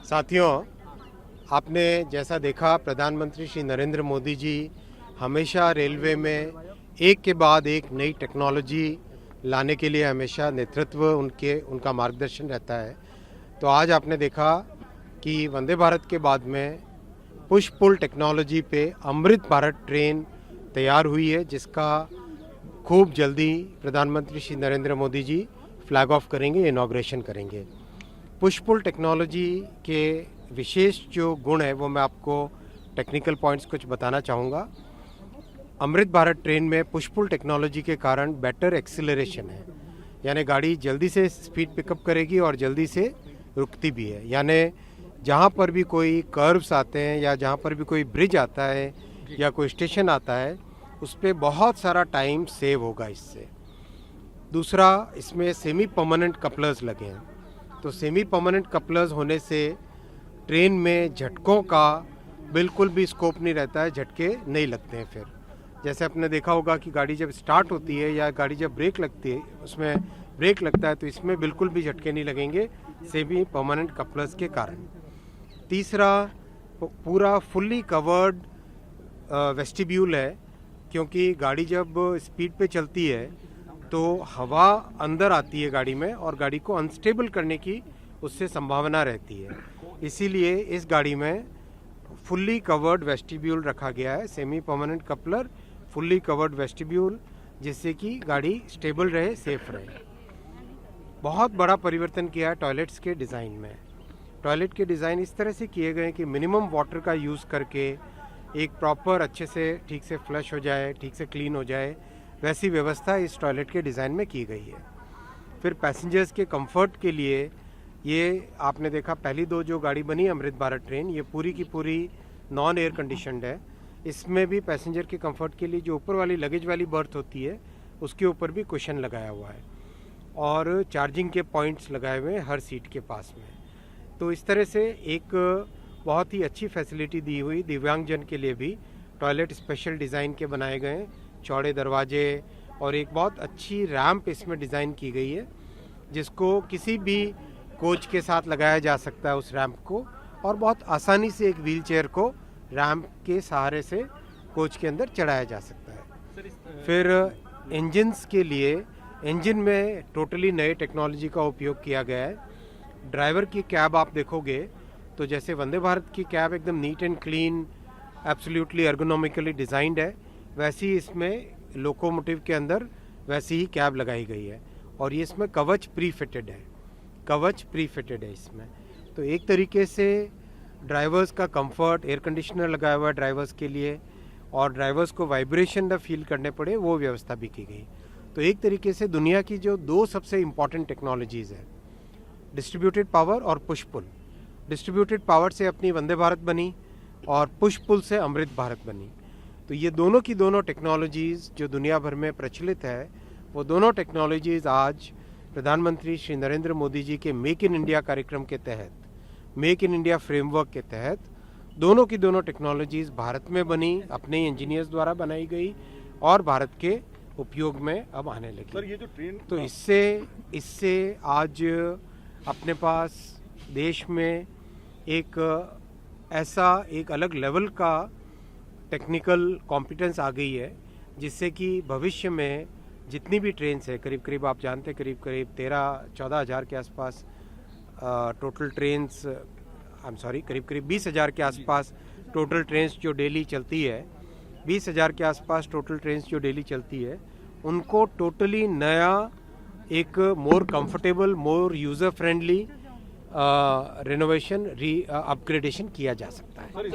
साथियों, आपने जैसा देखा प्रधानमंत्री श्री नरेंद्र मोदी जी हमेशा रेलवे में एक के बाद एक नई टेक्नोलॉजी लाने के लिए हमेशा नेतृत्व उनका मार्गदर्शन रहता है। तो आज आपने देखा कि वंदे भारत के बाद में पुश पुल टेक्नोलॉजी पे अमृत भारत ट्रेन तैयार हुई है, जिसका खूब जल्दी प्रधानमंत्री Shri Narendra Modi G flag of करेंगे, इनॉग्रेशन करेंगे। पुश पुल टेक्नोलॉजी के विशेष जो गुण है वो मैं आपको टेक्निकल पॉइंट्स कुछ बताना चाहूँगा। अमृत भारत ट्रेन में पुश पुल टेक्नोलॉजी के कारण बेटर एक्सीलरेशन है, यानी गाड़ी जल्दी से स्पीड पिकअप करेगी और जल्दी से रुकती भी है। यानी जहाँ पर भी कोई कर्व्स आते हैं या जहाँ पर भी कोई ब्रिज आता है या कोई स्टेशन आता है, उस पर बहुत सारा टाइम सेव होगा इससे। दूसरा, इसमें सेमी परमानेंट कपलर्स लगे हैं। तो सेमी परमानेंट कपलर्स होने से ट्रेन में झटकों का बिल्कुल भी स्कोप नहीं रहता है, झटके नहीं लगते हैं। फिर जैसे आपने देखा होगा कि गाड़ी जब स्टार्ट होती है या गाड़ी जब ब्रेक लगती है, उसमें ब्रेक लगता है तो इसमें बिल्कुल भी झटके नहीं लगेंगे सेमी परमानेंट कपलर्स के कारण। तीसरा, पूरा फुल्ली कवर्ड वेस्टिब्यूल है, क्योंकि गाड़ी जब स्पीड पे चलती है तो हवा अंदर आती है गाड़ी में और गाड़ी को अनस्टेबल करने की उससे संभावना रहती है। इसीलिए इस गाड़ी में फुल्ली कवर्ड वेस्टिब्यूल रखा गया है, semi permanent coupler, fully covered vestibule, जिससे कि गाड़ी स्टेबल रहे, सेफ रहे। बहुत बड़ा परिवर्तन किया है टॉयलेट्स के डिज़ाइन में। टॉयलेट के डिज़ाइन इस तरह से किए गए कि मिनिमम वाटर का यूज़ करके एक प्रॉपर अच्छे से ठीक से फ्लश हो जाए, ठीक से क्लीन हो जाए, वैसी व्यवस्था इस टॉयलेट के डिज़ाइन में की गई है। फिर पैसेंजर्स के कंफर्ट के लिए ये आपने देखा पहली दो जो गाड़ी बनी अमृत भारत ट्रेन, ये पूरी की पूरी नॉन एयर कंडीशनड है। इसमें भी पैसेंजर के कंफर्ट के लिए जो ऊपर वाली लगेज वाली बर्थ होती है उसके ऊपर भी कुशन लगाया हुआ है और चार्जिंग के पॉइंट्स लगाए हुए हैं हर सीट के पास में। तो इस तरह से एक बहुत ही अच्छी फैसिलिटी दी हुई, दिव्यांगजन के लिए भी टॉयलेट स्पेशल डिज़ाइन के बनाए गए हैं, चौड़े दरवाजे और एक बहुत अच्छी रैंप इसमें डिज़ाइन की गई है, जिसको किसी भी कोच के साथ लगाया जा सकता है उस रैंप को, और बहुत आसानी से एक व्हीलचेयर को रैंप के सहारे से कोच के अंदर चढ़ाया जा सकता है। फिर इंजन्स के लिए इंजन में टोटली नए टेक्नोलॉजी का उपयोग किया गया है। ड्राइवर की कैब आप देखोगे तो जैसे वंदे भारत की कैब एकदम neat and clean, absolutely ergonomically designed है, वैसी इसमें लोकोमोटिव के अंदर वैसी ही कैब लगाई गई है। और ये इसमें कवच प्री फिटेड है, कवच प्री फिटेड है इसमें। तो एक तरीके से ड्राइवर्स का कंफर्ट, एयर कंडीशनर लगाया हुआ है ड्राइवर्स के लिए, और ड्राइवर्स को वाइब्रेशन न फील करने पड़े वो व्यवस्था भी की गई। तो एक तरीके से दुनिया की जो दो सबसे इम्पॉर्टेंट टेक्नोलॉजीज़ है, डिस्ट्रीब्यूटेड पावर और पुश पुल। डिस्ट्रीब्यूटेड पावर से अपनी वंदे भारत बनी और पुश पुल से अमृत भारत बनी। तो ये दोनों की दोनों टेक्नोलॉजीज़ जो दुनिया भर में प्रचलित है, वो दोनों टेक्नोलॉजीज़ आज प्रधानमंत्री श्री नरेंद्र मोदी जी के मेक इन इंडिया कार्यक्रम के तहत, मेक इन इंडिया फ्रेमवर्क के तहत दोनों की दोनों टेक्नोलॉजीज़ भारत में बनी, अपने इंजीनियर्स द्वारा बनाई गई और भारत के उपयोग में अब आने लगी। सर, ये जो ट्रेन, तो इससे आज अपने पास देश में एक ऐसा एक अलग लेवल का टेक्निकल कॉम्पिटेंस आ गई है, जिससे कि भविष्य में जितनी भी ट्रेन्स है, करीब करीब आप जानते हैं करीब 13-14 हज़ार के आसपास टोटल ट्रेन्स, करीब 20 हज़ार के आसपास टोटल ट्रेन्स जो डेली चलती है, 20 हज़ार के आसपास टोटल ट्रेन्स जो डेली चलती है, उनको टोटली नया एक मोर कंफर्टेबल, मोर यूज़र फ्रेंडली रिनोवेशन, अपग्रेडेशन किया जा सकता है।